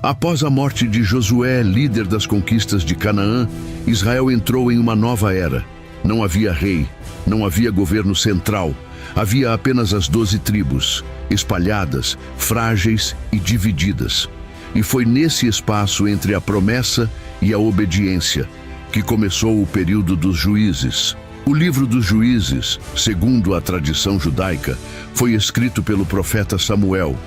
Após a morte de Josué, líder das conquistas de Canaã, Israel entrou em uma nova era. Não havia rei, não havia governo central, havia apenas as 12 tribos, espalhadas, frágeis e divididas. E foi nesse espaço entre a promessa e a obediência que começou o período dos juízes. O livro dos Juízes, segundo a tradição judaica, foi escrito pelo profeta Samuel,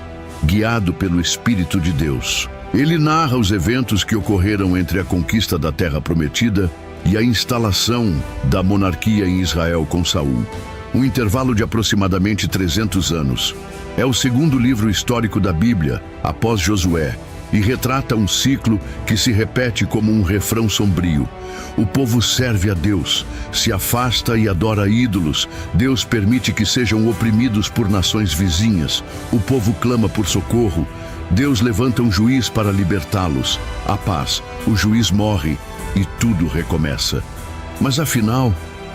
guiado pelo Espírito de Deus. Ele narra os eventos que ocorreram entre a conquista da Terra Prometida e a instalação da monarquia em Israel com Saul. Um intervalo de aproximadamente 300 anos. É o segundo livro histórico da Bíblia, após Josué, e retrata um ciclo que se repete como um refrão sombrio. O povo serve a Deus, se afasta e adora ídolos. Deus permite que sejam oprimidos por nações vizinhas. O povo clama por socorro. Deus levanta um juiz para libertá-los. A paz, o juiz morre e tudo recomeça. Mas afinal,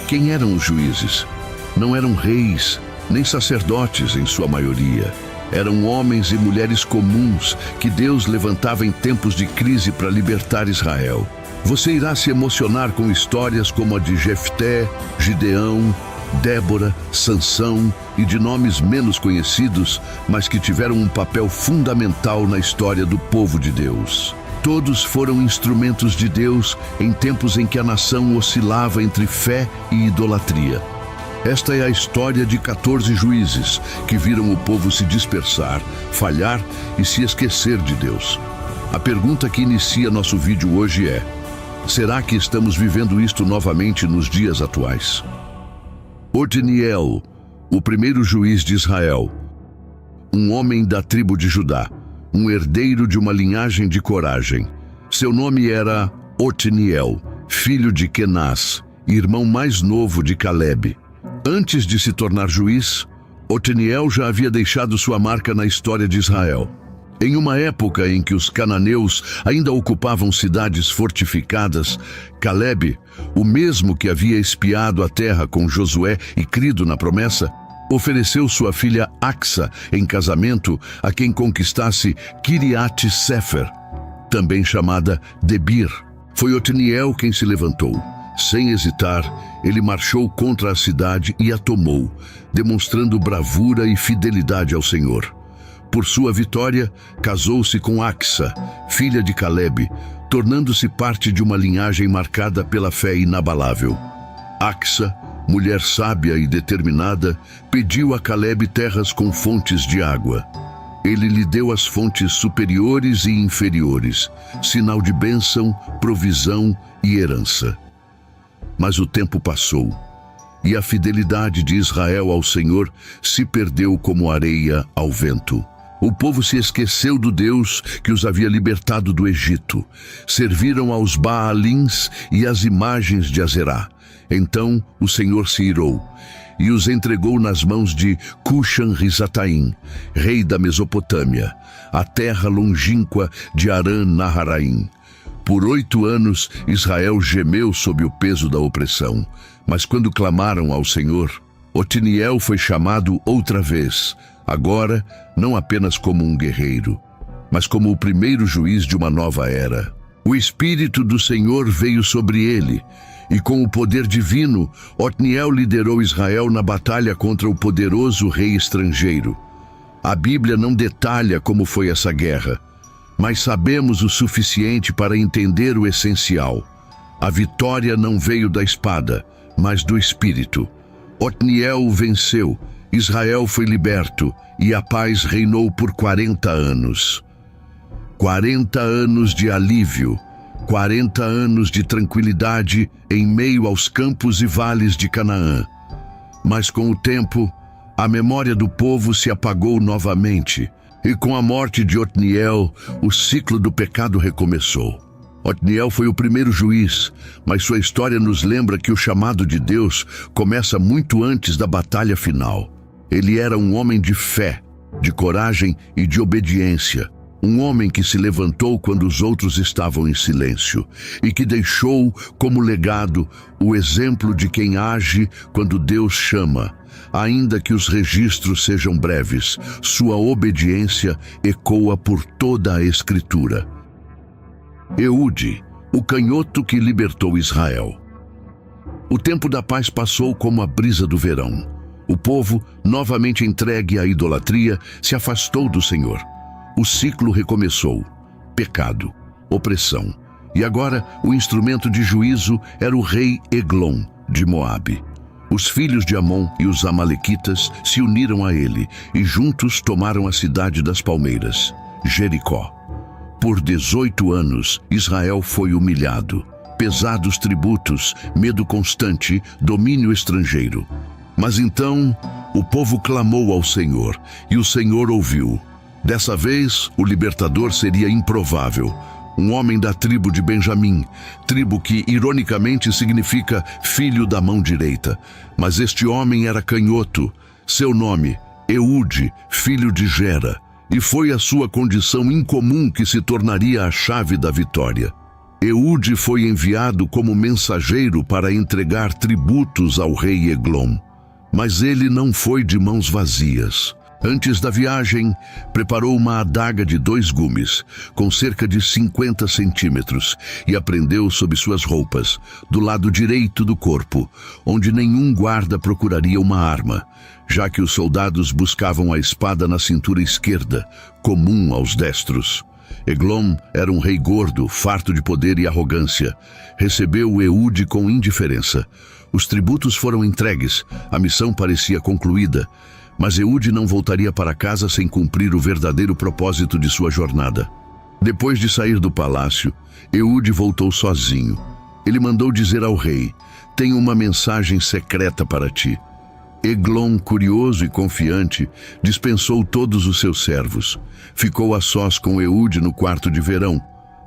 quem eram os juízes? Não eram reis, nem sacerdotes em sua maioria. Eram homens e mulheres comuns que Deus levantava em tempos de crise para libertar Israel. Você irá se emocionar com histórias como a de Jefté, Gideão, Débora, Sansão e de nomes menos conhecidos, mas que tiveram um papel fundamental na história do povo de Deus. Todos foram instrumentos de Deus em tempos em que a nação oscilava entre fé e idolatria. Esta é a história de 14 juízes que viram o povo se dispersar, falhar e se esquecer de Deus. A pergunta que inicia nosso vídeo hoje é: será que estamos vivendo isto novamente nos dias atuais? Otniel, o primeiro juiz de Israel, um homem da tribo de Judá, um herdeiro de uma linhagem de coragem. Seu nome era Otniel, filho de Kenaz, irmão mais novo de Calebe. Antes de se tornar juiz, Otniel já havia deixado sua marca na história de Israel. Em uma época em que os cananeus ainda ocupavam cidades fortificadas, Calebe, o mesmo que havia espiado a terra com Josué e crido na promessa, ofereceu sua filha Axa em casamento a quem conquistasse Kiriat Sefer, também chamada Debir. Foi Otniel quem se levantou. Sem hesitar, ele marchou contra a cidade e a tomou, demonstrando bravura e fidelidade ao Senhor. Por sua vitória, casou-se com Axa, filha de Calebe, tornando-se parte de uma linhagem marcada pela fé inabalável. Axa, mulher sábia e determinada, pediu a Calebe terras com fontes de água. Ele lhe deu as fontes superiores e inferiores, sinal de bênção, provisão e herança. Mas o tempo passou, e a fidelidade de Israel ao Senhor se perdeu como areia ao vento. O povo se esqueceu do Deus que os havia libertado do Egito. Serviram aos Baalins e às imagens de Azerá. Então o Senhor se irou e os entregou nas mãos de Cushan-Risataim, rei da Mesopotâmia, a terra longínqua de Aram-Naharaim. Por 8 anos, Israel gemeu sob o peso da opressão, mas quando clamaram ao Senhor, Otniel foi chamado outra vez, agora não apenas como um guerreiro, mas como o primeiro juiz de uma nova era. O Espírito do Senhor veio sobre ele, e com o poder divino, Otniel liderou Israel na batalha contra o poderoso rei estrangeiro. A Bíblia não detalha como foi essa guerra, mas sabemos o suficiente para entender o essencial. A vitória não veio da espada, mas do Espírito. Otniel venceu, Israel foi liberto e a paz reinou por 40 anos. 40 anos de alívio, 40 anos de tranquilidade em meio aos campos e vales de Canaã. Mas com o tempo, a memória do povo se apagou novamente. E com a morte de Otniel, o ciclo do pecado recomeçou. Otniel foi o primeiro juiz, mas sua história nos lembra que o chamado de Deus começa muito antes da batalha final. Ele era um homem de fé, de coragem e de obediência. Um homem que se levantou quando os outros estavam em silêncio e que deixou como legado o exemplo de quem age quando Deus chama, ainda que os registros sejam breves, sua obediência ecoa por toda a Escritura. Eude, o canhoto que libertou Israel. O tempo da paz passou como a brisa do verão. O povo, novamente entregue à idolatria, se afastou do Senhor. O ciclo recomeçou. Pecado, opressão. E agora o instrumento de juízo era o rei Eglon, de Moabe. Os filhos de Amon e os amalequitas se uniram a ele e juntos tomaram a cidade das palmeiras, Jericó. Por 18 anos, Israel foi humilhado. Pesados tributos, medo constante, domínio estrangeiro. Mas então, o povo clamou ao Senhor, e o Senhor ouviu. Dessa vez, o libertador seria improvável. Um homem da tribo de Benjamim, tribo que ironicamente significa filho da mão direita. Mas este homem era canhoto. Seu nome, Eude, filho de Gera. E foi a sua condição incomum que se tornaria a chave da vitória. Eude foi enviado como mensageiro para entregar tributos ao rei Eglon. Mas ele não foi de mãos vazias. Antes da viagem, preparou uma adaga de 2 gumes, com cerca de 50 centímetros, e a prendeu sob suas roupas, do lado direito do corpo, onde nenhum guarda procuraria uma arma, já que os soldados buscavam a espada na cintura esquerda, comum aos destros. Eglon era um rei gordo, farto de poder e arrogância. Recebeu Eude com indiferença. Os tributos foram entregues, a missão parecia concluída, mas Eude não voltaria para casa sem cumprir o verdadeiro propósito de sua jornada. Depois de sair do palácio, Eude voltou sozinho. Ele mandou dizer ao rei: "Tenho uma mensagem secreta para ti." Eglon, curioso e confiante, dispensou todos os seus servos. Ficou a sós com Eude no quarto de verão,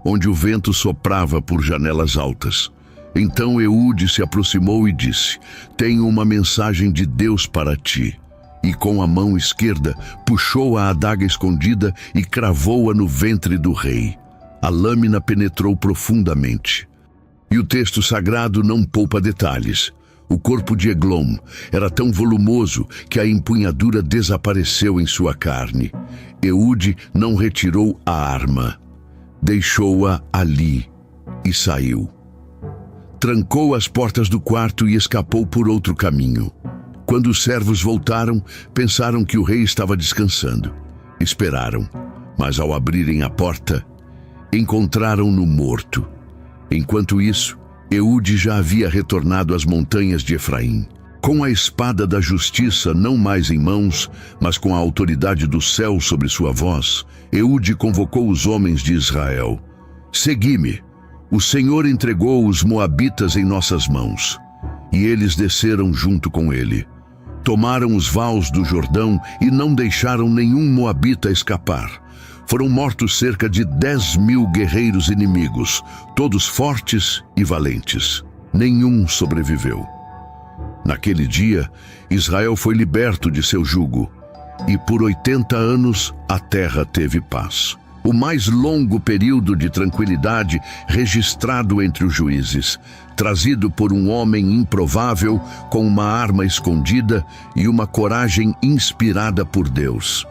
onde o vento soprava por janelas altas. Então Eude se aproximou e disse: "Tenho uma mensagem de Deus para ti." E com a mão esquerda puxou a adaga escondida e cravou-a no ventre do rei. A lâmina penetrou profundamente. E o texto sagrado não poupa detalhes. O corpo de Eglon era tão volumoso que a empunhadura desapareceu em sua carne. Eude não retirou a arma. Deixou-a ali e saiu. Trancou as portas do quarto e escapou por outro caminho. Quando os servos voltaram, pensaram que o rei estava descansando. Esperaram, mas ao abrirem a porta, encontraram-no morto. Enquanto isso, Eude já havia retornado às montanhas de Efraim. Com a espada da justiça não mais em mãos, mas com a autoridade do céu sobre sua voz, Eude convocou os homens de Israel. "Segui-me. O Senhor entregou os moabitas em nossas mãos." E eles desceram junto com ele. Tomaram os vales do Jordão e não deixaram nenhum moabita escapar. Foram mortos cerca de 10.000 guerreiros inimigos, todos fortes e valentes. Nenhum sobreviveu. Naquele dia, Israel foi liberto de seu jugo, e por 80 anos a terra teve paz. O mais longo período de tranquilidade registrado entre os juízes, trazido por um homem improvável com uma arma escondida e uma coragem inspirada por Deus.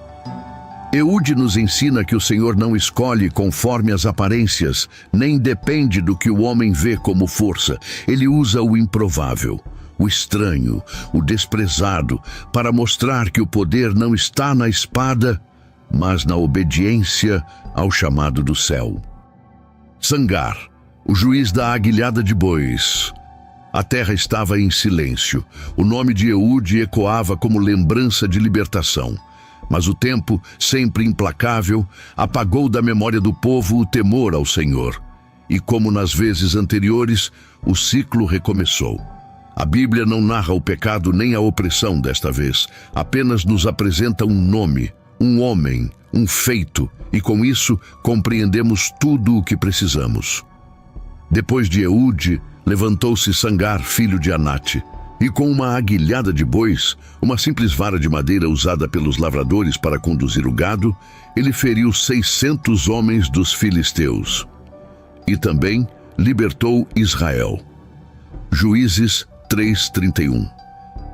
Eude nos ensina que o Senhor não escolhe conforme as aparências, nem depende do que o homem vê como força. Ele usa o improvável, o estranho, o desprezado, para mostrar que o poder não está na espada, mas na obediência ao chamado do céu. Sangar, o juiz da aguilhada de bois. A terra estava em silêncio. O nome de Eude ecoava como lembrança de libertação. Mas o tempo, sempre implacável, apagou da memória do povo o temor ao Senhor. E como nas vezes anteriores, o ciclo recomeçou. A Bíblia não narra o pecado nem a opressão desta vez, apenas nos apresenta um nome, um homem, um feito, e com isso compreendemos tudo o que precisamos. Depois de Eude, levantou-se Sangar, filho de Anate, e com uma aguilhada de bois, uma simples vara de madeira usada pelos lavradores para conduzir o gado, ele feriu 600 homens dos filisteus. E também libertou Israel. Juízes 3:31.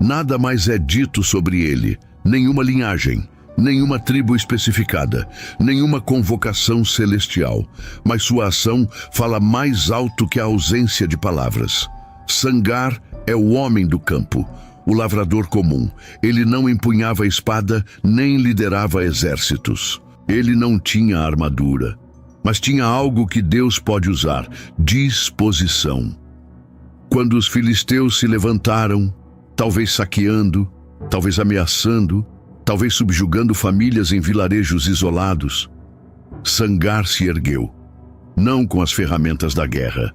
Nada mais é dito sobre ele, nenhuma linhagem, nenhuma tribo especificada, nenhuma convocação celestial, mas sua ação fala mais alto que a ausência de palavras. Sangar é o homem do campo, o lavrador comum. Ele não empunhava a espada, nem liderava exércitos. Ele não tinha armadura, mas tinha algo que Deus pode usar: disposição. Quando os filisteus se levantaram, talvez saqueando, talvez ameaçando, talvez subjugando famílias em vilarejos isolados, Sangar se ergueu, não com as ferramentas da guerra,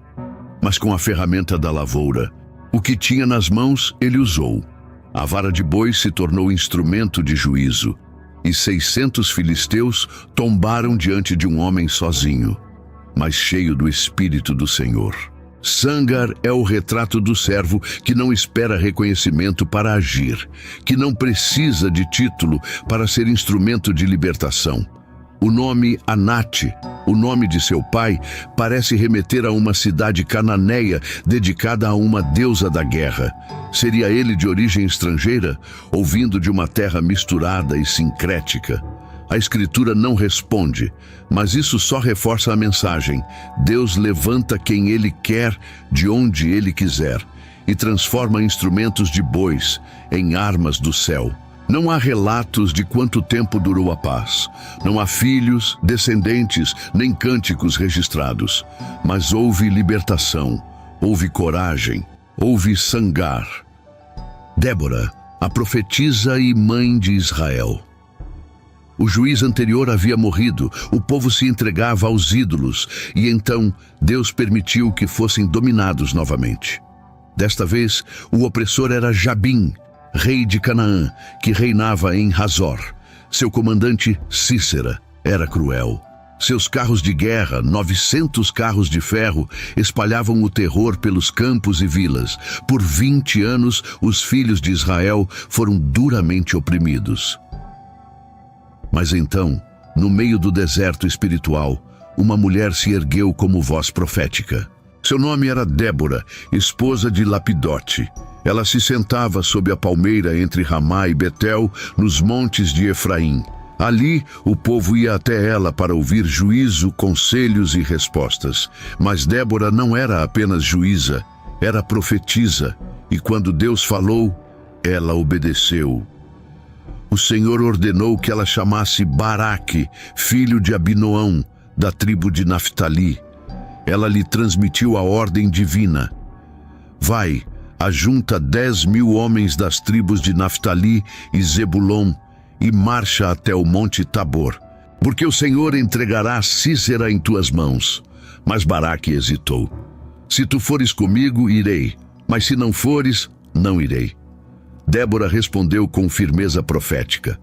mas com a ferramenta da lavoura. O que tinha nas mãos, ele usou. A vara de boi se tornou instrumento de juízo, e 600 filisteus tombaram diante de um homem sozinho, mas cheio do Espírito do Senhor. Sangar é o retrato do servo que não espera reconhecimento para agir, que não precisa de título para ser instrumento de libertação. O nome Anate, o nome de seu pai, parece remeter a uma cidade cananeia dedicada a uma deusa da guerra. Seria ele de origem estrangeira ou vindo de uma terra misturada e sincrética? A Escritura não responde, mas isso só reforça a mensagem. Deus levanta quem Ele quer, de onde Ele quiser, e transforma instrumentos de bois em armas do céu. Não há relatos de quanto tempo durou a paz. Não há filhos, descendentes, nem cânticos registrados. Mas houve libertação, houve coragem, houve Sangar. Débora, a profetisa e mãe de Israel. O juiz anterior havia morrido, o povo se entregava aos ídolos, e então Deus permitiu que fossem dominados novamente. Desta vez, o opressor era Jabim, rei de Canaã, que reinava em Hazor. Seu comandante, Sísera, era cruel. Seus carros de guerra, 900 carros de ferro, espalhavam o terror pelos campos e vilas. Por 20 anos, os filhos de Israel foram duramente oprimidos. Mas então, no meio do deserto espiritual, uma mulher se ergueu como voz profética. Seu nome era Débora, esposa de Lapidote. Ela se sentava sob a palmeira entre Ramá e Betel, nos montes de Efraim. Ali, o povo ia até ela para ouvir juízo, conselhos e respostas. Mas Débora não era apenas juíza, era profetisa. E quando Deus falou, ela obedeceu. O Senhor ordenou que ela chamasse Baraque, filho de Abinoão, da tribo de Naftali. Ela lhe transmitiu a ordem divina. Vai, ajunta 10.000 homens das tribos de Naftali e Zebulon e marcha até o monte Tabor, porque o Senhor entregará Sísera em tuas mãos. Mas Baraque hesitou. Se tu fores comigo, irei, mas se não fores, não irei. Débora respondeu com firmeza profética: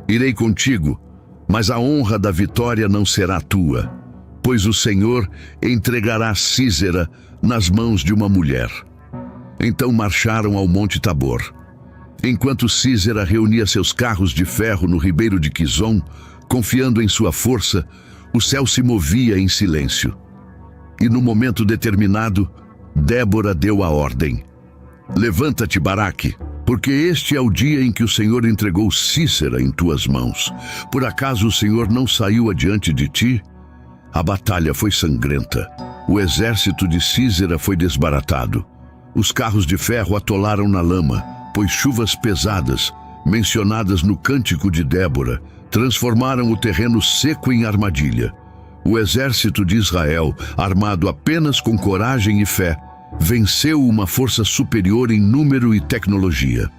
irei contigo, mas a honra da vitória não será tua, pois o Senhor entregará Sísera nas mãos de uma mulher. Então marcharam ao monte Tabor. Enquanto Sísera reunia seus carros de ferro no ribeiro de Quizon, confiando em sua força, o céu se movia em silêncio. E no momento determinado, Débora deu a ordem: levanta-te, Baraque, porque este é o dia em que o Senhor entregou Sísera em tuas mãos. Por acaso o Senhor não saiu adiante de ti? A batalha foi sangrenta. O exército de Sísera foi desbaratado. Os carros de ferro atolaram na lama, pois chuvas pesadas, mencionadas no cântico de Débora, transformaram o terreno seco em armadilha. O exército de Israel, armado apenas com coragem e fé, venceu uma força superior em número e tecnologia.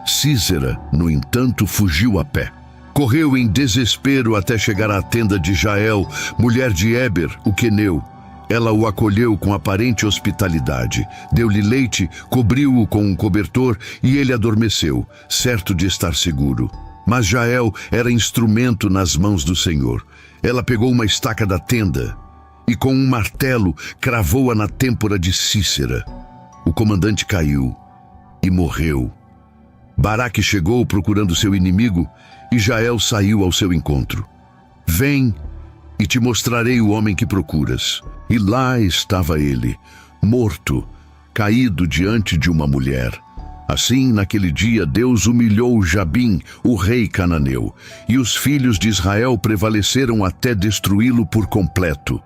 Sísera, no entanto, fugiu a pé. Correu em desespero até chegar à tenda de Jael, mulher de Éber, o queneu. Ela o acolheu com aparente hospitalidade, deu-lhe leite, cobriu-o com um cobertor e ele adormeceu, certo de estar seguro. Mas Jael era instrumento nas mãos do Senhor. Ela pegou uma estaca da tenda e com um martelo cravou-a na têmpora de Sísera. O comandante caiu e morreu. Baraque chegou procurando seu inimigo e Jael saiu ao seu encontro. Vem e te mostrarei o homem que procuras. E lá estava ele, morto, caído diante de uma mulher. Assim, naquele dia, Deus humilhou Jabim, o rei cananeu, e os filhos de Israel prevaleceram até destruí-lo por completo.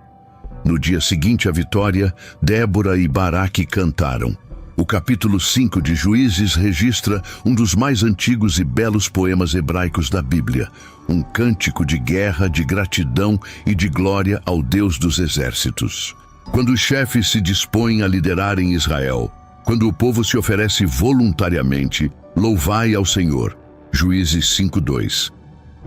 No dia seguinte à vitória, Débora e Baraque cantaram. O capítulo 5 de Juízes registra um dos mais antigos e belos poemas hebraicos da Bíblia, um cântico de guerra, de gratidão e de glória ao Deus dos exércitos. Quando os chefes se dispõem a liderar em Israel, quando o povo se oferece voluntariamente, louvai ao Senhor. Juízes 5:2.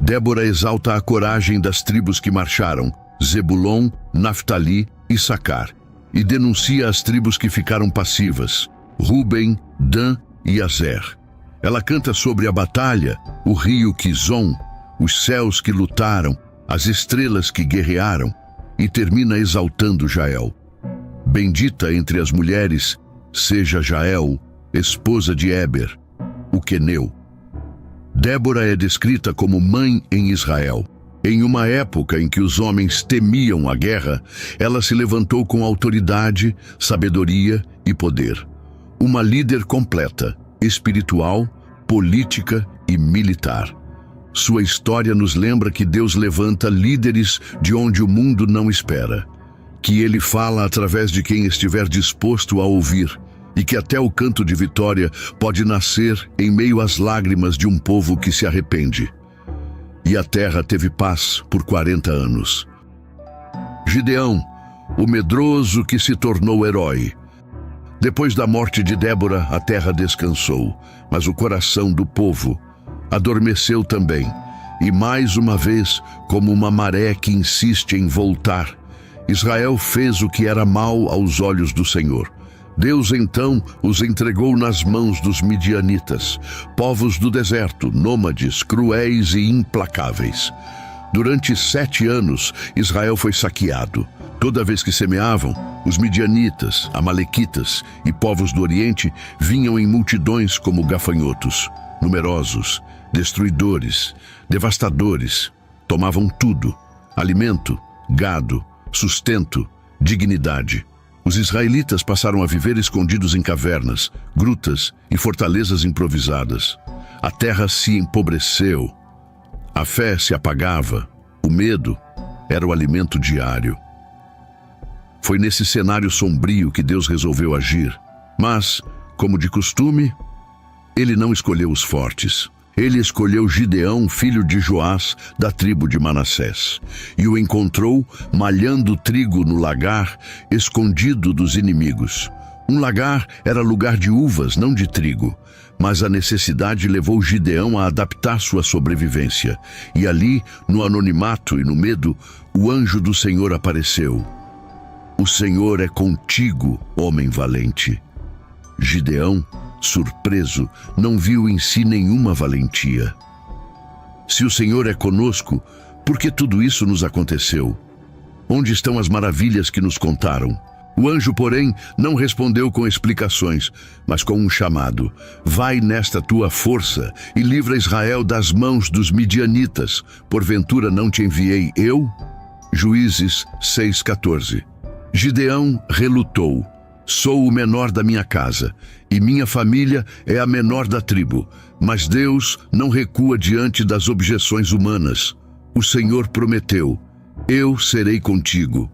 Débora exalta a coragem das tribos que marcharam, Zebulon, Naftali e Issacar, e denuncia as tribos que ficaram passivas, Ruben, Dan e Azer. Ela canta sobre a batalha, o rio Quizon, os céus que lutaram, as estrelas que guerrearam, e termina exaltando Jael. Bendita entre as mulheres seja Jael, esposa de Éber, o queneu. Débora é descrita como mãe em Israel. Em uma época em que os homens temiam a guerra, ela se levantou com autoridade, sabedoria e poder. Uma líder completa, espiritual, política e militar. Sua história nos lembra que Deus levanta líderes de onde o mundo não espera, que Ele fala através de quem estiver disposto a ouvir, e que até o canto de vitória pode nascer em meio às lágrimas de um povo que se arrepende. E a terra teve paz por 40 anos. Gideão, o medroso que se tornou herói. Depois da morte de Débora, a terra descansou, mas o coração do povo adormeceu também. E mais uma vez, como uma maré que insiste em voltar, Israel fez o que era mal aos olhos do Senhor. Deus então os entregou nas mãos dos midianitas, povos do deserto, nômades, cruéis e implacáveis. Durante 7 anos, Israel foi saqueado. Toda vez que semeavam, os midianitas, amalequitas e povos do Oriente vinham em multidões como gafanhotos, numerosos, destruidores, devastadores. Tomavam tudo: alimento, gado, sustento, dignidade. Os israelitas passaram a viver escondidos em cavernas, grutas e fortalezas improvisadas. A terra se empobreceu, a fé se apagava, o medo era o alimento diário. Foi nesse cenário sombrio que Deus resolveu agir. Mas, como de costume, Ele não escolheu os fortes. Ele escolheu Gideão, filho de Joás, da tribo de Manassés, e o encontrou malhando trigo no lagar, escondido dos inimigos. Um lagar era lugar de uvas, não de trigo, mas a necessidade levou Gideão a adaptar sua sobrevivência. E ali, no anonimato e no medo, o anjo do Senhor apareceu. O Senhor é contigo, homem valente. Gideão, surpreso, não viu em si nenhuma valentia. Se o Senhor é conosco, por que tudo isso nos aconteceu? Onde estão as maravilhas que nos contaram? O anjo, porém, não respondeu com explicações, mas com um chamado. Vai nesta tua força e livra Israel das mãos dos midianitas. Porventura não te enviei eu? Juízes 6:14. Gideão relutou. Sou o menor da minha casa, e minha família é a menor da tribo. Mas Deus não recua diante das objeções humanas. O Senhor prometeu: eu serei contigo.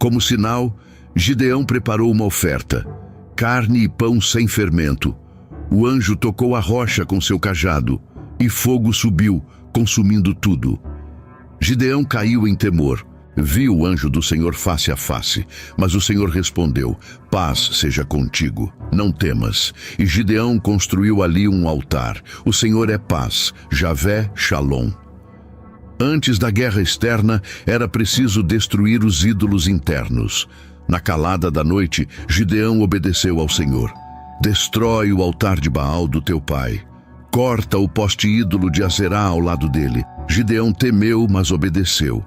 Como sinal, Gideão preparou uma oferta: carne e pão sem fermento. O anjo tocou a rocha com seu cajado, e fogo subiu, consumindo tudo. Gideão caiu em temor. Viu o anjo do Senhor face a face, mas o Senhor respondeu: paz seja contigo, não temas. E Gideão construiu ali um altar. O Senhor é paz, Javé Shalom. Antes da guerra externa, era preciso destruir os ídolos internos. Na calada da noite, Gideão obedeceu ao Senhor. Destrói o altar de Baal do teu pai. Corta o poste ídolo de Azerá ao lado dele. Gideão temeu, mas obedeceu.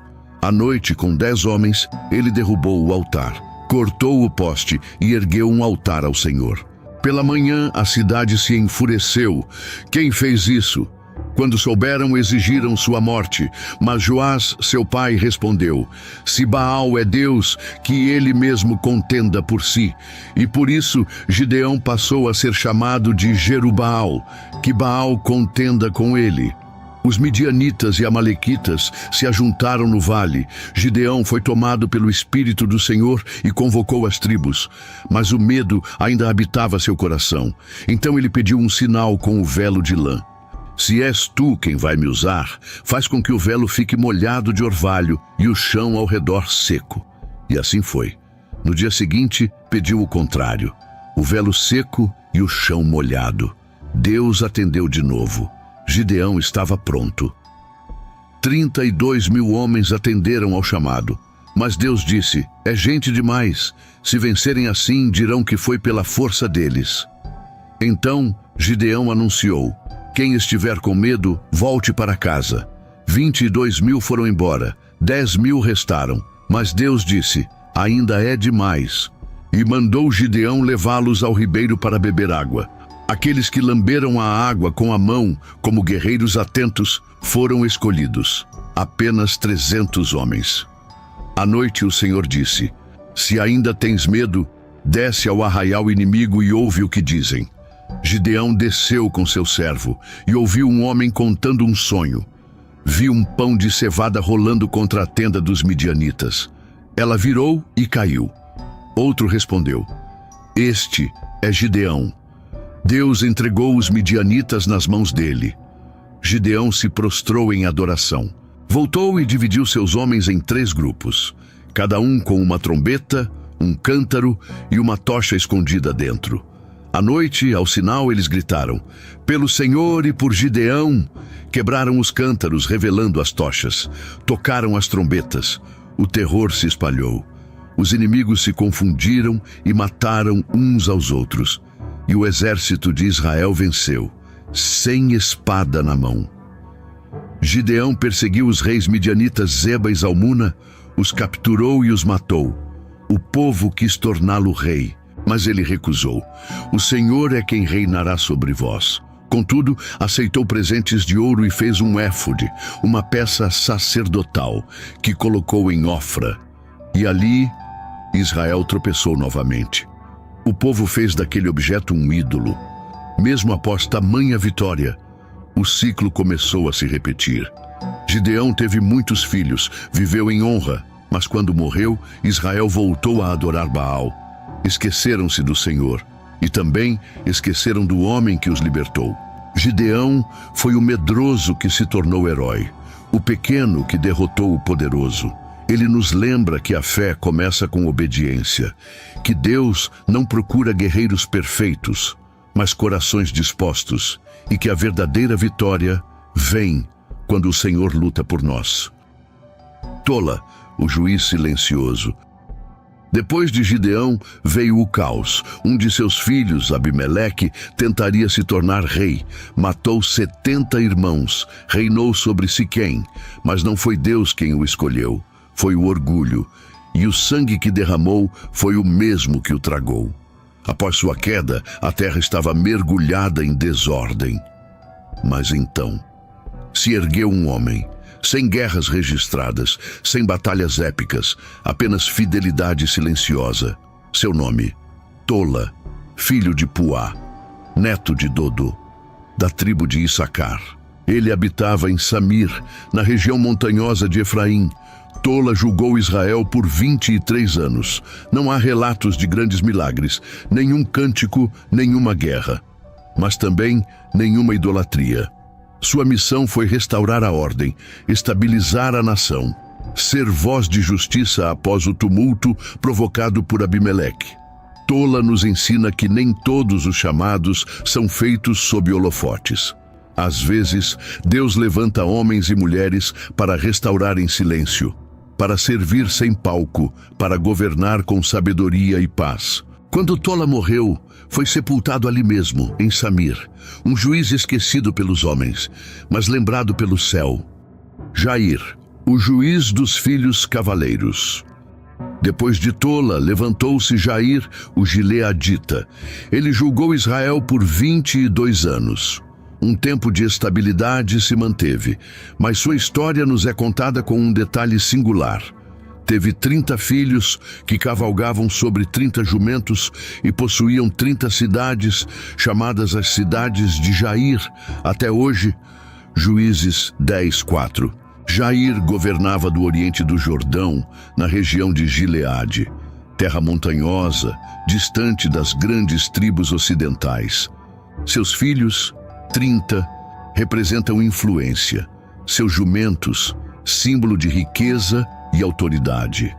À noite, com 10 homens, ele derrubou o altar, cortou o poste e ergueu um altar ao Senhor. Pela manhã, a cidade se enfureceu. Quem fez isso? Quando souberam, exigiram sua morte, mas Joás, seu pai, respondeu: se Baal é Deus, que ele mesmo contenda por si. E por isso Gideão passou a ser chamado de Jerubaal, que Baal contenda com ele. Os midianitas e amalequitas se ajuntaram no vale. Gideão foi tomado pelo Espírito do Senhor e convocou as tribos. Mas o medo ainda habitava seu coração. Então ele pediu um sinal com o velo de lã. Se és tu quem vai me usar, faz com que o velo fique molhado de orvalho e o chão ao redor seco. E assim foi. No dia seguinte, pediu o contrário: o velo seco e o chão molhado. Deus atendeu de novo. Gideão estava pronto. 32.000 homens atenderam ao chamado. Mas Deus disse: é gente demais. Se vencerem assim, dirão que foi pela força deles. Então Gideão anunciou: quem estiver com medo, volte para casa. 22.000 foram embora, 10.000 restaram. Mas Deus disse: ainda é demais. E mandou Gideão levá-los ao ribeiro para beber água. Aqueles que lamberam a água com a mão, como guerreiros atentos, foram escolhidos. Apenas 300 homens. À noite o Senhor disse: se ainda tens medo, desce ao arraial inimigo e ouve o que dizem. Gideão desceu com seu servo e ouviu um homem contando um sonho. Viu um pão de cevada rolando contra a tenda dos midianitas. Ela virou e caiu. Outro respondeu: este é Gideão. Deus entregou os midianitas nas mãos dele. Gideão se prostrou em adoração. Voltou e dividiu seus homens em 3 grupos, cada um com uma trombeta, um cântaro e uma tocha escondida dentro. À noite, ao sinal, eles gritaram: pelo Senhor e por Gideão! Quebraram os cântaros, revelando as tochas. Tocaram as trombetas. O terror se espalhou. Os inimigos se confundiram e mataram uns aos outros. E o exército de Israel venceu, sem espada na mão. Gideão perseguiu os reis midianitas Zeba e Zalmuna, os capturou e os matou. O povo quis torná-lo rei, mas ele recusou. O Senhor é quem reinará sobre vós. Contudo, aceitou presentes de ouro e fez um éfode, uma peça sacerdotal, que colocou em Ofra. E ali, Israel tropeçou novamente. O povo fez daquele objeto um ídolo. Mesmo após tamanha vitória, o ciclo começou a se repetir. Gideão teve muitos filhos, viveu em honra, mas quando morreu, Israel voltou a adorar Baal. Esqueceram-se do Senhor e também esqueceram do homem que os libertou. Gideão foi o medroso que se tornou herói, o pequeno que derrotou o poderoso. Ele nos lembra que a fé começa com obediência, que Deus não procura guerreiros perfeitos, mas corações dispostos, e que a verdadeira vitória vem quando o Senhor luta por nós. Tola, o juiz silencioso. Depois de Gideão veio o caos. Um de seus filhos, Abimeleque, tentaria se tornar rei. Matou 70 irmãos, reinou sobre Siquém, mas não foi Deus quem o escolheu. Foi o orgulho, e o sangue que derramou foi o mesmo que o tragou. Após sua queda, a terra estava mergulhada em desordem. Mas então, se ergueu um homem, sem guerras registradas, sem batalhas épicas, apenas fidelidade silenciosa. Seu nome, Tola, filho de Puá, neto de Dodo, da tribo de Issacar. Ele habitava em Samir, na região montanhosa de Efraim. Tola julgou Israel por 23 anos. Não há relatos de grandes milagres, nenhum cântico, nenhuma guerra, mas também nenhuma idolatria. Sua missão foi restaurar a ordem, estabilizar a nação, ser voz de justiça após o tumulto provocado por Abimeleque. Tola nos ensina que nem todos os chamados são feitos sob holofotes. Às vezes, Deus levanta homens e mulheres para restaurar em silêncio, para servir sem palco, para governar com sabedoria e paz. Quando Tola morreu, foi sepultado ali mesmo, em Samir, um juiz esquecido pelos homens, mas lembrado pelo céu. Jair, o juiz dos filhos cavaleiros. Depois de Tola, levantou-se Jair, o gileadita. Ele julgou Israel por 22 anos. Um tempo de estabilidade se manteve, mas sua história nos é contada com um detalhe singular. Teve 30 filhos que cavalgavam sobre 30 jumentos e possuíam 30 cidades, chamadas as cidades de Jair, até hoje, Juízes 10:4. Jair governava do oriente do Jordão, na região de Gileade, terra montanhosa, distante das grandes tribos ocidentais. Seus filhos, 30, representam influência. Seus jumentos, símbolo de riqueza e autoridade.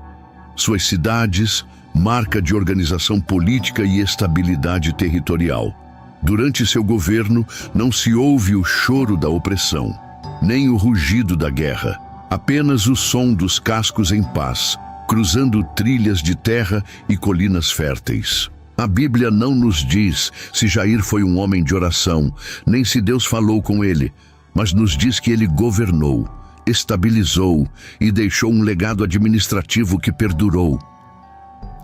Suas cidades, marca de organização política e estabilidade territorial. Durante seu governo, não se ouve o choro da opressão, nem o rugido da guerra, apenas o som dos cascos em paz, cruzando trilhas de terra e colinas férteis. A Bíblia não nos diz se Jair foi um homem de oração, nem se Deus falou com ele, mas nos diz que ele governou, estabilizou e deixou um legado administrativo que perdurou.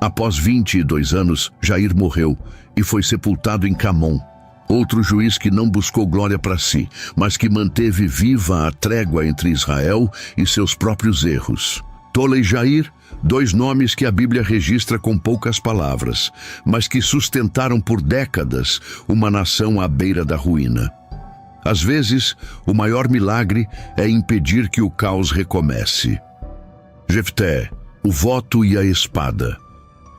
Após 22 anos, Jair morreu e foi sepultado em Camon, outro juiz que não buscou glória para si, mas que manteve viva a trégua entre Israel e seus próprios erros. Tola e Jair, 2 nomes que a Bíblia registra com poucas palavras, mas que sustentaram por décadas uma nação à beira da ruína. Às vezes, o maior milagre é impedir que o caos recomece. Jefté, o voto e a espada.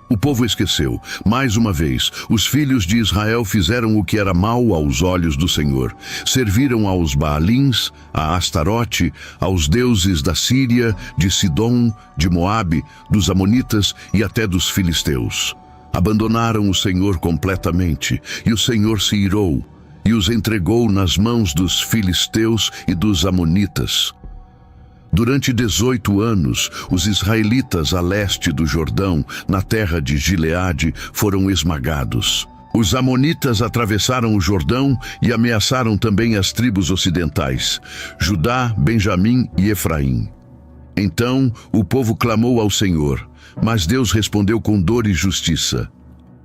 O povo esqueceu. Mais uma vez, os filhos de Israel fizeram o que era mal aos olhos do Senhor. Serviram aos Baalins, a Astarote, aos deuses da Síria, de Sidom, de Moabe, dos Amonitas e até dos filisteus. Abandonaram o Senhor completamente, e o Senhor se irou, e os entregou nas mãos dos filisteus e dos amonitas. Durante 18 anos, os israelitas a leste do Jordão, na terra de Gileade, foram esmagados. Os amonitas atravessaram o Jordão e ameaçaram também as tribos ocidentais, Judá, Benjamim e Efraim. Então o povo clamou ao Senhor, mas Deus respondeu com dor e justiça.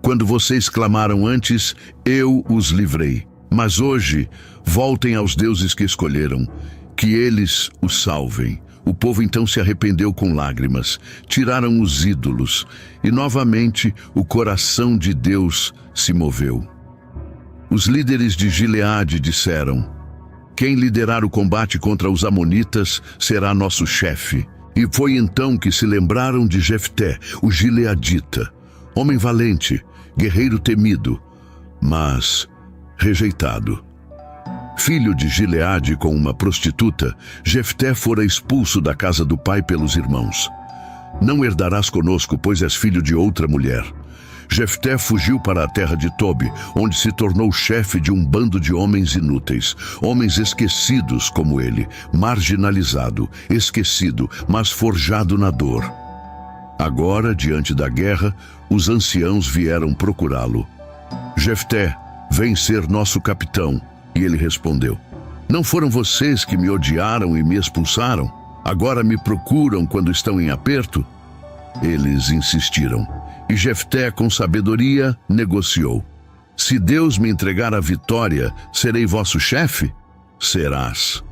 Quando vocês clamaram antes, eu os livrei. Mas hoje, voltem aos deuses que escolheram, que eles os salvem. O povo então se arrependeu com lágrimas, tiraram os ídolos, e novamente o coração de Deus se moveu. Os líderes de Gileade disseram: quem liderar o combate contra os amonitas será nosso chefe. E foi então que se lembraram de Jefté, o gileadita, homem valente, guerreiro temido, mas rejeitado. Filho de Gileade com uma prostituta, Jefté fora expulso da casa do pai pelos irmãos. Não herdarás conosco, pois és filho de outra mulher. Jefté fugiu para a terra de Tobi, onde se tornou chefe de um bando de homens inúteis, homens esquecidos como ele, marginalizado, esquecido, mas forjado na dor. Agora, diante da guerra, os anciãos vieram procurá-lo. Jefté, vem ser nosso capitão. E ele respondeu: não foram vocês que me odiaram e me expulsaram? Agora me procuram quando estão em aperto? Eles insistiram, e Jefté, com sabedoria, negociou. Se Deus me entregar a vitória, serei vosso chefe? Serás.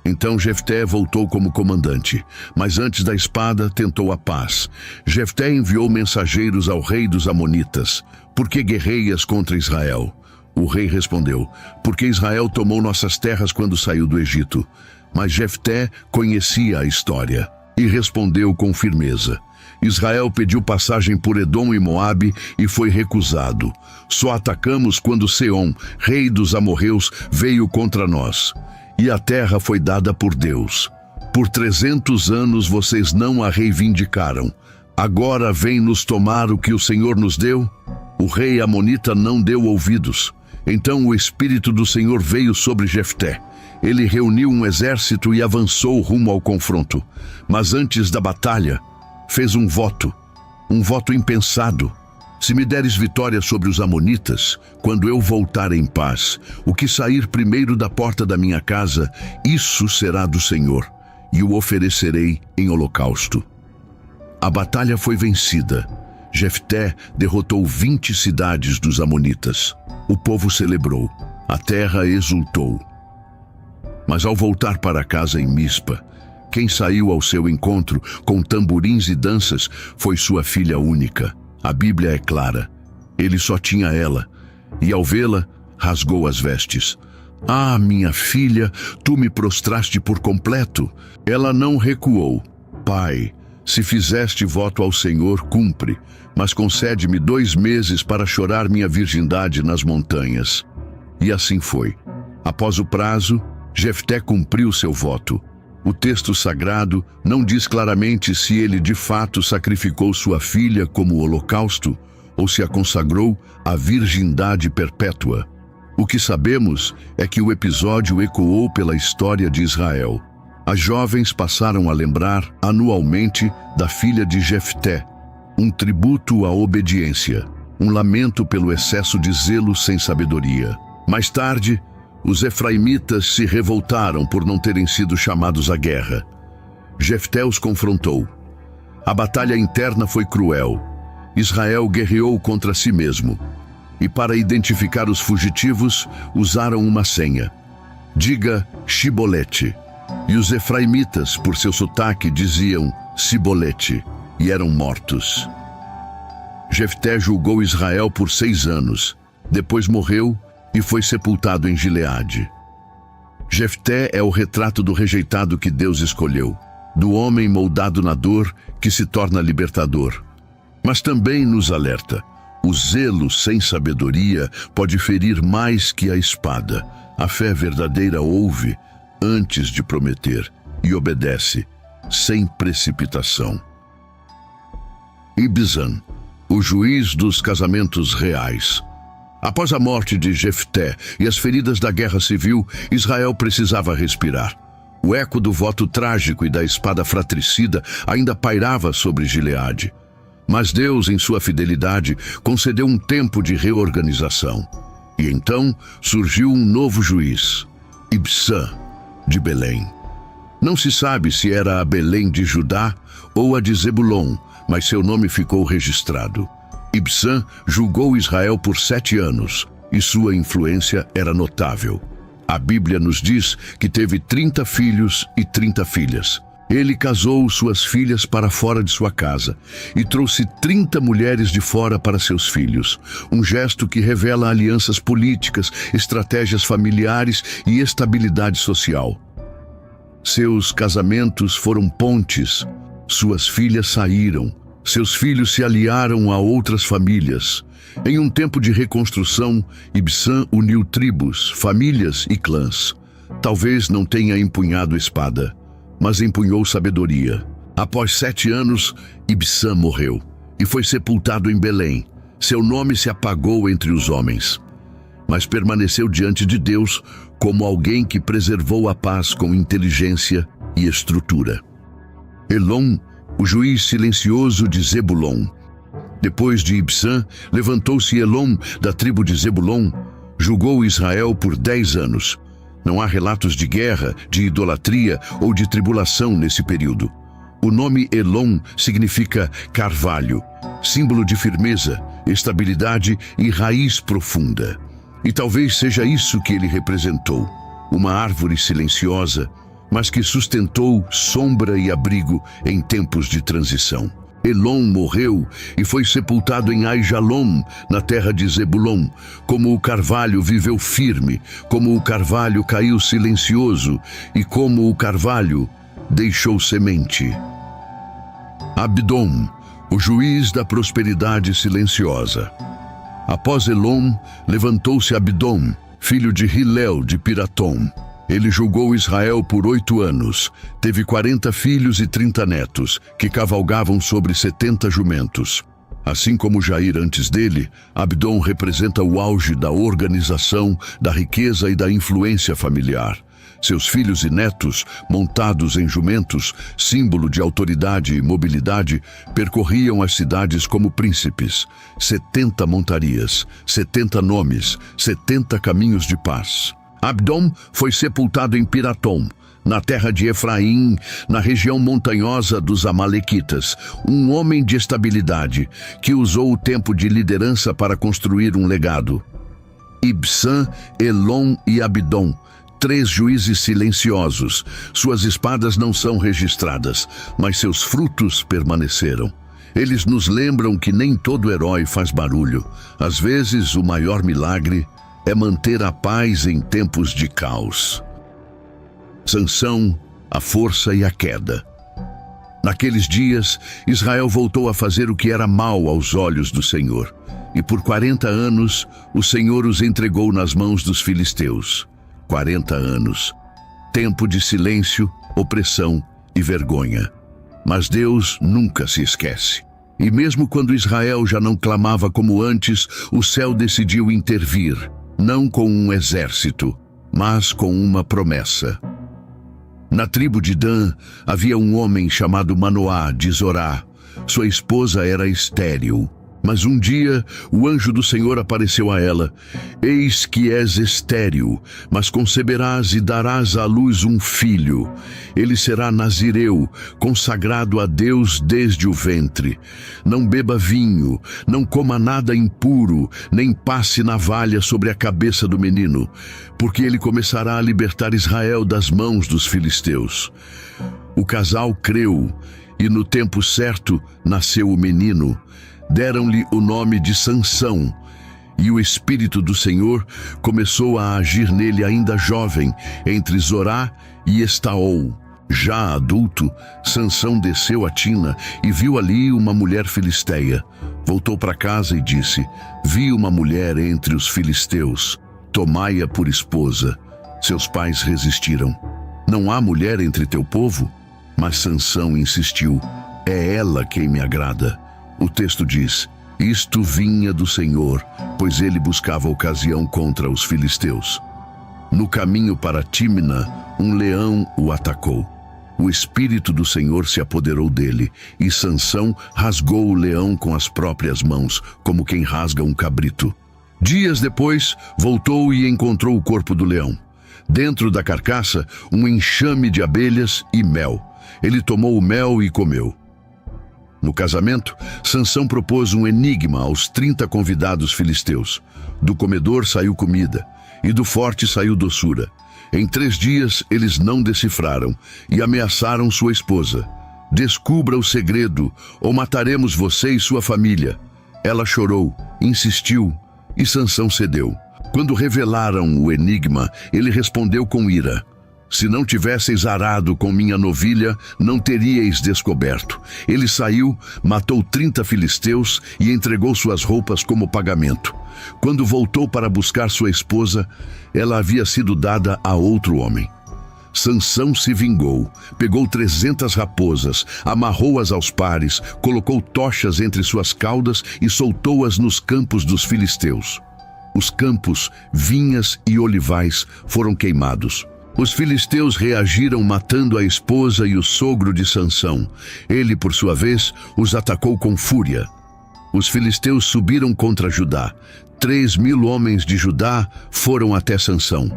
Então Jefté voltou como comandante, mas antes da espada tentou a paz. Jefté enviou mensageiros ao rei dos Amonitas: por que guerreias contra Israel? O rei respondeu: porque Israel tomou nossas terras quando saiu do Egito. Mas Jefté conhecia a história e respondeu com firmeza: Israel pediu passagem por Edom e Moabe e foi recusado. Só atacamos quando Seom, rei dos amorreus, veio contra nós. E a terra foi dada por Deus. Por 300 anos vocês não a reivindicaram. Agora vem nos tomar o que o Senhor nos deu? O rei amonita não deu ouvidos. Então o Espírito do Senhor veio sobre Jefté. Ele reuniu um exército e avançou rumo ao confronto. Mas antes da batalha, fez um voto impensado. Se me deres vitória sobre os amonitas, quando eu voltar em paz, o que sair primeiro da porta da minha casa, isso será do Senhor, e o oferecerei em holocausto. A batalha foi vencida. Jefté derrotou 20 cidades dos amonitas. O povo celebrou. A terra exultou. Mas ao voltar para casa em Mispa, quem saiu ao seu encontro com tamborins e danças foi sua filha única. A Bíblia é clara. Ele só tinha ela, e ao vê-la, rasgou as vestes. Ah, minha filha, tu me prostraste por completo. Ela não recuou. Pai, se fizeste voto ao Senhor, cumpre, mas concede-me 2 meses para chorar minha virgindade nas montanhas. E assim foi. Após o prazo, Jefté cumpriu seu voto. O texto sagrado não diz claramente se ele de fato sacrificou sua filha como holocausto ou se a consagrou à virgindade perpétua. O que sabemos é que o episódio ecoou pela história de Israel. As jovens passaram a lembrar anualmente da filha de Jefté, um tributo à obediência, um lamento pelo excesso de zelo sem sabedoria. Mais tarde, os efraimitas se revoltaram por não terem sido chamados à guerra. Jefté os confrontou. A batalha interna foi cruel. Israel guerreou contra si mesmo. E para identificar os fugitivos, usaram uma senha. Diga Shibolete. E os efraimitas, por seu sotaque, diziam Sibolete, e eram mortos. Jefté julgou Israel por 6 anos. Depois morreu e foi sepultado em Gileade. Jefté é o retrato do rejeitado que Deus escolheu, do homem moldado na dor que se torna libertador. Mas também nos alerta: o zelo sem sabedoria pode ferir mais que a espada. A fé verdadeira ouve antes de prometer e obedece, sem precipitação. Ibzan, o juiz dos casamentos reais. Após a morte de Jefté e as feridas da guerra civil, Israel precisava respirar. O eco do voto trágico e da espada fratricida ainda pairava sobre Gileade. Mas Deus, em sua fidelidade, concedeu um tempo de reorganização. E então surgiu um novo juiz, Ibzan, de Belém. Não se sabe se era a Belém de Judá ou a de Zebulon, mas seu nome ficou registrado. Ibzan julgou Israel por 7 anos e sua influência era notável. A Bíblia nos diz que teve 30 filhos e 30 filhas. Ele casou suas filhas para fora de sua casa e trouxe 30 mulheres de fora para seus filhos, um gesto que revela alianças políticas, estratégias familiares e estabilidade social. Seus casamentos foram pontes, suas filhas saíram, seus filhos se aliaram a outras famílias. Em um tempo de reconstrução, Ibzan uniu tribos, famílias e clãs. Talvez não tenha empunhado espada, mas empunhou sabedoria. Após 7 anos, Ibzan morreu e foi sepultado em Belém. Seu nome se apagou entre os homens, mas permaneceu diante de Deus como alguém que preservou a paz com inteligência e estrutura. Elon, o juiz silencioso de Zebulon. Depois de Ibzan, levantou-se Elon, da tribo de Zebulon, julgou Israel por 10 anos. Não há relatos de guerra, de idolatria ou de tribulação nesse período. O nome Elon significa carvalho, símbolo de firmeza, estabilidade e raiz profunda. E talvez seja isso que ele representou: uma árvore silenciosa, mas que sustentou sombra e abrigo em tempos de transição. Elon morreu e foi sepultado em Aijalon, na terra de Zebulon. Como o carvalho viveu firme, como o carvalho caiu silencioso e como o carvalho deixou semente. Abdom, o juiz da prosperidade silenciosa. Após Elon, levantou-se Abdom, filho de Hilel de Piratom. Ele julgou Israel por 8 anos. Teve 40 filhos e 30 netos, que cavalgavam sobre 70 jumentos. Assim como Jair antes dele, Abdom representa o auge da organização, da riqueza e da influência familiar. Seus filhos e netos, montados em jumentos, símbolo de autoridade e mobilidade, percorriam as cidades como príncipes. 70 montarias, 70 nomes, 70 caminhos de paz. Abdom foi sepultado em Piratom, na terra de Efraim, na região montanhosa dos Amalequitas, um homem de estabilidade que usou o tempo de liderança para construir um legado. Ibsã, Elon e Abdom, 3 juízes silenciosos. Suas espadas não são registradas, mas seus frutos permaneceram. Eles nos lembram que nem todo herói faz barulho. Às vezes, o maior milagre é manter a paz em tempos de caos. Sansão, a força e a queda. Naqueles dias, Israel voltou a fazer o que era mal aos olhos do Senhor. E por 40 anos, o Senhor os entregou nas mãos dos filisteus. 40 anos. Tempo de silêncio, opressão e vergonha. Mas Deus nunca se esquece. E mesmo quando Israel já não clamava como antes, o céu decidiu intervir, não com um exército, mas com uma promessa. Na tribo de Dan havia um homem chamado Manoá de Zorá. Sua esposa era estéril. Mas um dia o anjo do Senhor apareceu a ela. Eis que és estéril, mas conceberás e darás à luz um filho. Ele será nazireu, consagrado a Deus desde o ventre. Não beba vinho, não coma nada impuro, nem passe navalha sobre a cabeça do menino, porque ele começará a libertar Israel das mãos dos filisteus. O casal creu, e no tempo certo nasceu o menino. Deram-lhe o nome de Sansão, e o Espírito do Senhor começou a agir nele ainda jovem, entre Zorá e Estaol. Já adulto, Sansão desceu a Tina e viu ali uma mulher filisteia. Voltou para casa e disse: vi uma mulher entre os filisteus, tomai-a por esposa. Seus pais resistiram. Não há mulher entre teu povo? Mas Sansão insistiu: é ela quem me agrada. O texto diz: isto vinha do Senhor, pois ele buscava ocasião contra os filisteus. No caminho para Tímina, um leão o atacou. O Espírito do Senhor se apoderou dele, e Sansão rasgou o leão com as próprias mãos, como quem rasga um cabrito. Dias depois, voltou e encontrou o corpo do leão. Dentro da carcaça, um enxame de abelhas e mel. Ele tomou o mel e comeu. No casamento, Sansão propôs um enigma aos 30 convidados filisteus. Do comedor saiu comida, e do forte saiu doçura. Em 3 dias eles não decifraram, e ameaçaram sua esposa. Descubra o segredo, ou mataremos você e sua família. Ela chorou, insistiu, e Sansão cedeu. Quando revelaram o enigma, ele respondeu com ira: se não tivesseis arado com minha novilha, não teríeis descoberto. Ele saiu, matou 30 filisteus e entregou suas roupas como pagamento. Quando voltou para buscar sua esposa, ela havia sido dada a outro homem. Sansão se vingou, pegou 300 raposas, amarrou-as aos pares, colocou tochas entre suas caudas e soltou-as nos campos dos filisteus. Os campos, vinhas e olivais foram queimados. Os filisteus reagiram matando a esposa e o sogro de Sansão. Ele, por sua vez, os atacou com fúria. Os filisteus subiram contra Judá. 3.000 homens de Judá foram até Sansão.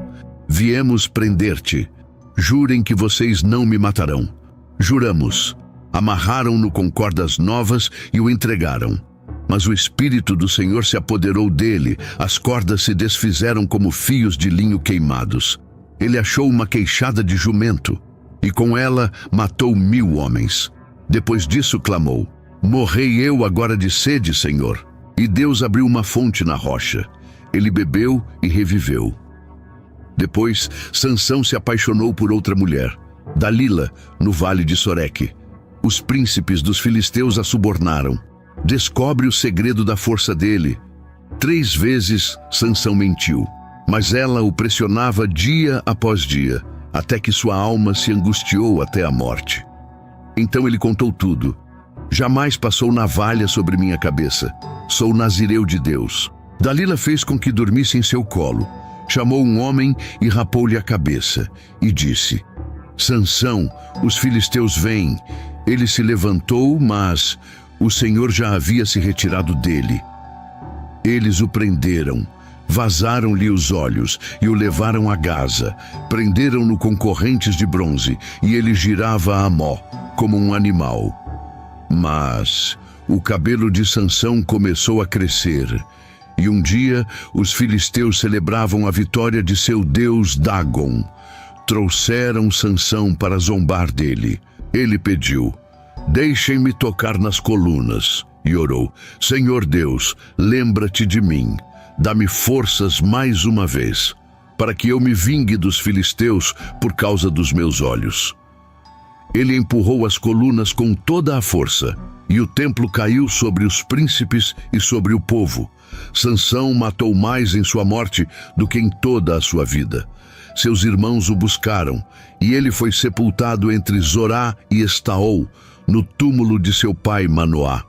Viemos prender-te. Jurem que vocês não me matarão. Juramos. Amarraram-no com cordas novas e o entregaram. Mas o Espírito do Senhor se apoderou dele. As cordas se desfizeram como fios de linho queimados. Ele achou uma queixada de jumento, e com ela matou 1.000 homens. Depois disso clamou: morrei eu agora de sede, Senhor. E Deus abriu uma fonte na rocha. Ele bebeu e reviveu. Depois, Sansão se apaixonou por outra mulher, Dalila, no vale de Soreque. Os príncipes dos filisteus a subornaram. Descobre o segredo da força dele. 3 vezes Sansão mentiu. Mas ela o pressionava dia após dia, até que sua alma se angustiou até a morte. Então ele contou tudo. Jamais passou navalha sobre minha cabeça. Sou nazireu de Deus. Dalila fez com que dormisse em seu colo. Chamou um homem e rapou-lhe a cabeça. E disse: Sansão, os filisteus vêm. Ele se levantou, mas o Senhor já havia se retirado dele. Eles o prenderam. Vazaram-lhe os olhos e o levaram a Gaza. Prenderam-no com correntes de bronze, e ele girava a mó, como um animal. Mas o cabelo de Sansão começou a crescer, E um dia, os filisteus celebravam a vitória de seu deus Dagon. Trouxeram Sansão para zombar dele. Ele pediu: "Deixem-me tocar nas colunas." E orou: "Senhor Deus, lembra-te de mim. Dá-me forças mais uma vez, para que eu me vingue dos filisteus por causa dos meus olhos." Ele empurrou as colunas com toda a força, e o templo caiu sobre os príncipes e sobre o povo. Sansão matou mais em sua morte do que em toda a sua vida. Seus irmãos o buscaram, e ele foi sepultado entre Zorá e Estaol, no túmulo de seu pai Manoá.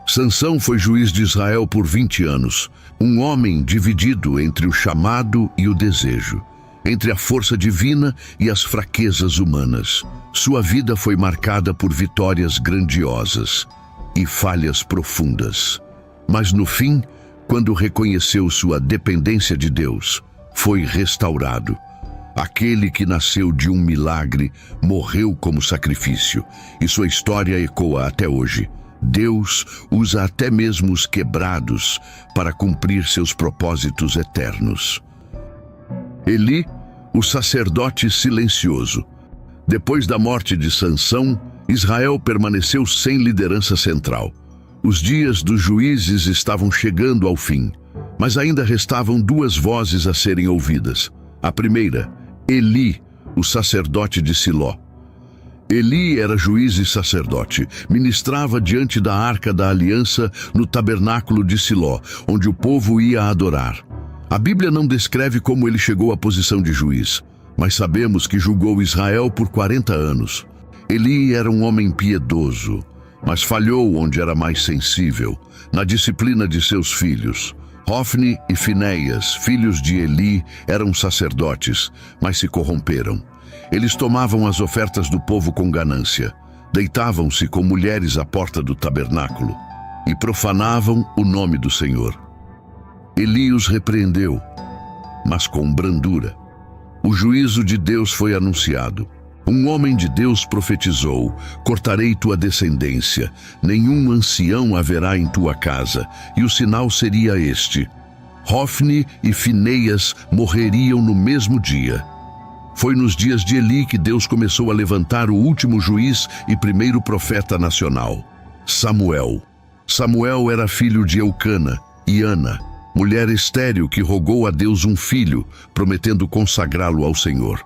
Sansão foi juiz de Israel por 20 anos, um homem dividido entre o chamado e o desejo, entre a força divina e as fraquezas humanas. Sua vida foi marcada por vitórias grandiosas e falhas profundas. Mas no fim, quando reconheceu sua dependência de Deus, foi restaurado. Aquele que nasceu de um milagre morreu como sacrifício, e sua história ecoa até hoje. Deus usa até mesmo os quebrados para cumprir seus propósitos eternos. Eli, o sacerdote silencioso. Depois da morte de Sansão, Israel permaneceu sem liderança central. Os dias dos juízes estavam chegando ao fim, mas ainda restavam duas vozes a serem ouvidas. A primeira, Eli, o sacerdote de Siló. Eli era juiz e sacerdote, ministrava diante da Arca da Aliança no tabernáculo de Siló, onde o povo ia adorar. A Bíblia não descreve como ele chegou à posição de juiz, mas sabemos que julgou Israel por 40 anos. Eli era um homem piedoso, mas falhou onde era mais sensível, na disciplina de seus filhos. Hofni e Finéias, filhos de Eli, eram sacerdotes, mas se corromperam. Eles tomavam as ofertas do povo com ganância, deitavam-se com mulheres à porta do tabernáculo e profanavam o nome do Senhor. Eli os repreendeu, mas com brandura. O juízo de Deus foi anunciado. Um homem de Deus profetizou: "Cortarei tua descendência, nenhum ancião haverá em tua casa, e o sinal seria este: Hofni e Finéias morreriam no mesmo dia." Foi nos dias de Eli que Deus começou a levantar o último juiz e primeiro profeta nacional, Samuel. Samuel era filho de Eucana e Ana, mulher estéril que rogou a Deus um filho, prometendo consagrá-lo ao Senhor.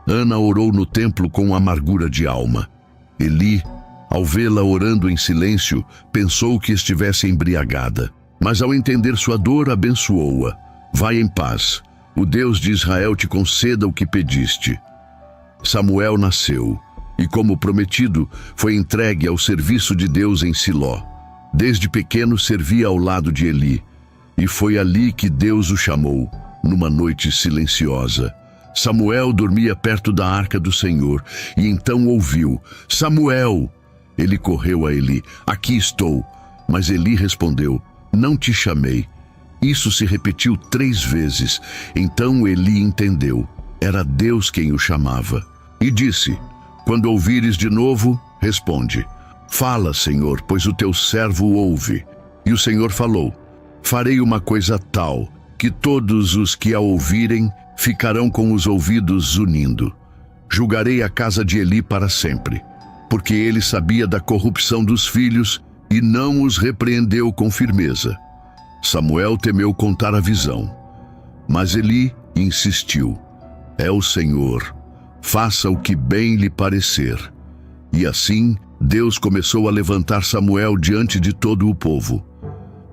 Ana orou no templo com amargura de alma. Eli, ao vê-la orando em silêncio, pensou que estivesse embriagada. Mas ao entender sua dor, abençoou-a. "Vai em paz. O Deus de Israel te conceda o que pediste." Samuel nasceu e, como prometido, foi entregue ao serviço de Deus em Siló. Desde pequeno servia ao lado de Eli, e foi ali que Deus o chamou, numa noite silenciosa. Samuel dormia perto da arca do Senhor, e então ouviu: "Samuel!" Ele correu a Eli: "Aqui estou." Mas Eli respondeu: "Não te chamei." Isso se repetiu 3 vezes. Então Eli entendeu: era Deus quem o chamava. E disse: "Quando ouvires de novo, responde: Fala, Senhor, pois o teu servo ouve." E o Senhor falou: "Farei uma coisa tal, que todos os que a ouvirem ficarão com os ouvidos zunindo. Julgarei a casa de Eli para sempre, porque ele sabia da corrupção dos filhos e não os repreendeu com firmeza." Samuel temeu contar a visão, mas Eli insistiu: "É o Senhor, faça o que bem lhe parecer." E assim, Deus começou a levantar Samuel diante de todo o povo.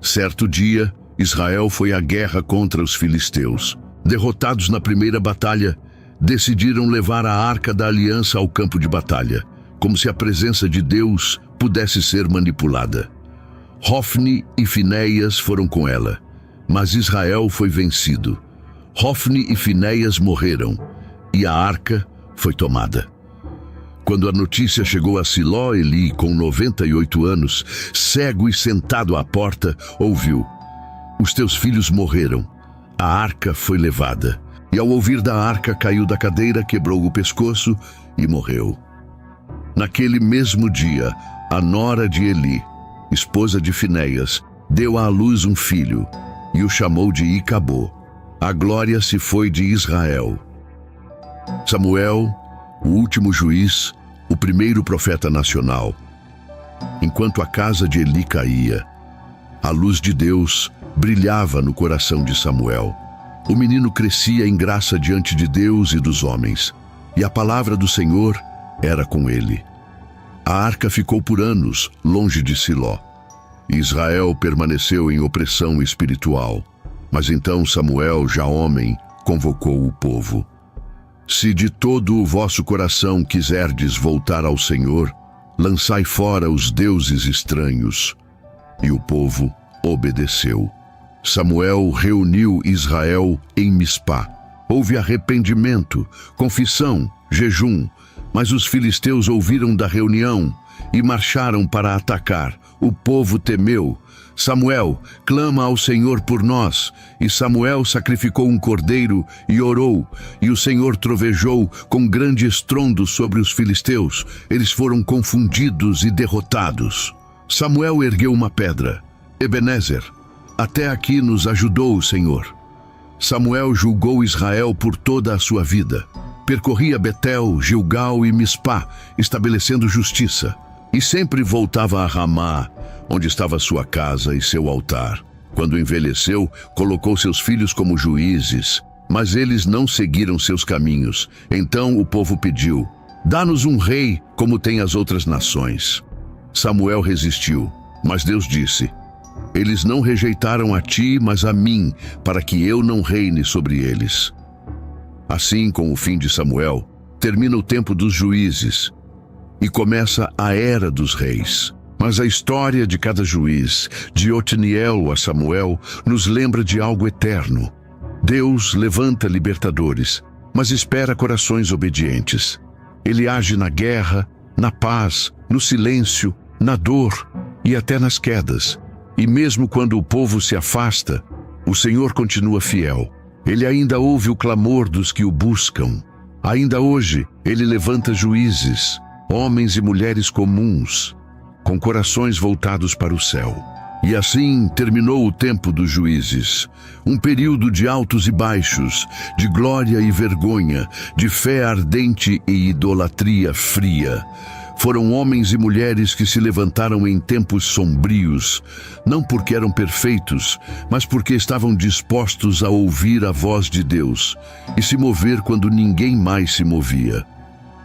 Certo dia, Israel foi à guerra contra os filisteus. Derrotados na primeira batalha, decidiram levar a Arca da Aliança ao campo de batalha, como se a presença de Deus pudesse ser manipulada. Hofni e Finéias foram com ela, mas Israel foi vencido. Hofni e Finéias morreram, e a arca foi tomada. Quando a notícia chegou a Siló, Eli, com 98 anos, cego e sentado à porta, ouviu: "Os teus filhos morreram." A arca foi levada, e ao ouvir da arca caiu da cadeira, quebrou o pescoço e morreu. Naquele mesmo dia, a nora de Eli, esposa de Finéias, deu à luz um filho. e o chamou de Icabô. A glória se foi de Israel. Samuel, o último juiz, o primeiro profeta nacional. Enquanto a casa de Eli caía, a luz de Deus brilhava no coração de Samuel. O menino crescia em graça diante de Deus e dos homens, e a palavra do Senhor era com ele. A arca ficou por anos longe de Siló. Israel permaneceu em opressão espiritual. Mas então Samuel, já homem, convocou o povo. Se de todo o vosso coração quiserdes voltar ao Senhor, lançai fora os deuses estranhos. E o povo obedeceu. Samuel reuniu Israel em Mispá. Houve arrependimento, confissão, jejum, mas os filisteus ouviram da reunião e marcharam para atacar. O povo temeu. Samuel, clama ao Senhor por nós. E Samuel sacrificou um cordeiro e orou, e o Senhor trovejou com grande estrondo sobre os filisteus. Eles foram confundidos e derrotados. Samuel ergueu uma pedra. Ebenezer, até aqui nos ajudou o Senhor. Samuel julgou Israel por toda a sua vida. Percorria Betel, Gilgal e Mispá, estabelecendo justiça. E sempre voltava a Ramá, onde estava sua casa e seu altar. Quando envelheceu, colocou seus filhos como juízes, mas eles não seguiram seus caminhos. Então o povo pediu: dá-nos um rei, como tem as outras nações. Samuel resistiu, mas Deus disse: eles não rejeitaram a ti, mas a mim, para que eu não reine sobre eles. Assim, com o fim de Samuel, termina o tempo dos juízes e começa a era dos reis. Mas a história de cada juiz, de Otniel a Samuel, nos lembra de algo eterno. Deus levanta libertadores, mas espera corações obedientes. Ele age na guerra, na paz, no silêncio, na dor e até nas quedas. E mesmo quando o povo se afasta, o Senhor continua fiel. Ele ainda ouve o clamor dos que o buscam. Ainda hoje, ele levanta juízes, homens e mulheres comuns, com corações voltados para o céu. E assim terminou o tempo dos juízes, um período de altos e baixos, de glória e vergonha, de fé ardente e idolatria fria. Foram homens e mulheres que se levantaram em tempos sombrios, não porque eram perfeitos, mas porque estavam dispostos a ouvir a voz de Deus e se mover quando ninguém mais se movia.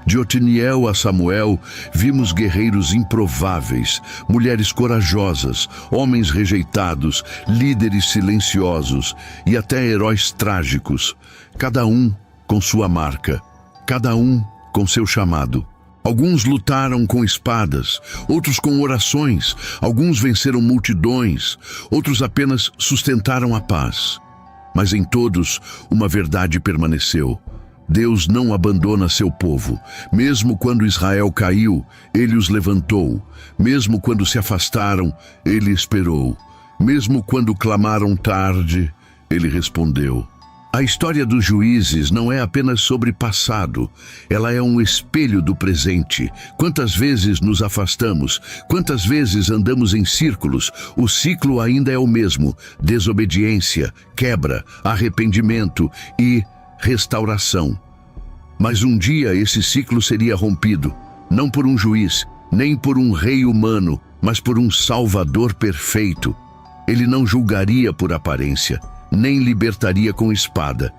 De Otniel a Samuel, vimos guerreiros improváveis, mulheres corajosas, homens rejeitados, líderes silenciosos e até heróis trágicos, cada um com sua marca, cada um com seu chamado. Alguns lutaram com espadas, outros com orações, alguns venceram multidões, outros apenas sustentaram a paz. Mas em todos, uma verdade permaneceu. Deus não abandona seu povo. Mesmo quando Israel caiu, ele os levantou. Mesmo quando se afastaram, ele esperou. Mesmo quando clamaram tarde, ele respondeu. A história dos juízes não é apenas sobre passado, ela é um espelho do presente. Quantas vezes nos afastamos, quantas vezes andamos em círculos, o ciclo ainda é o mesmo: desobediência, quebra, arrependimento e restauração. Mas um dia esse ciclo seria rompido, não por um juiz, nem por um rei humano, mas por um Salvador perfeito. Ele não julgaria por aparência, nem libertaria com espada,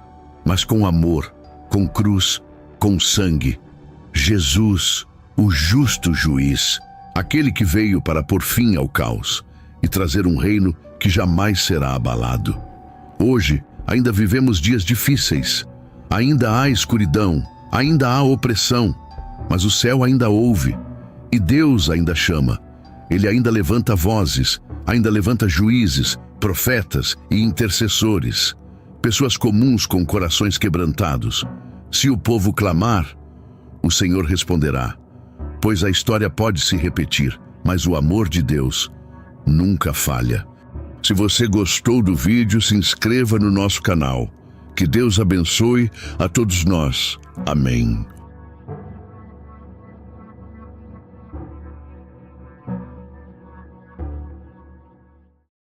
mas com amor, com cruz, com sangue. Jesus, o justo juiz, aquele que veio para pôr fim ao caos e trazer um reino que jamais será abalado. Hoje, ainda vivemos dias difíceis, ainda há escuridão, ainda há opressão, mas o céu ainda ouve, e Deus ainda chama. Ele ainda levanta vozes, ainda levanta juízes, profetas e intercessores, pessoas comuns com corações quebrantados. Se o povo clamar, o Senhor responderá, pois a história pode se repetir, mas o amor de Deus nunca falha. Se você gostou do vídeo, se inscreva no nosso canal. Que Deus abençoe a todos nós. Amém.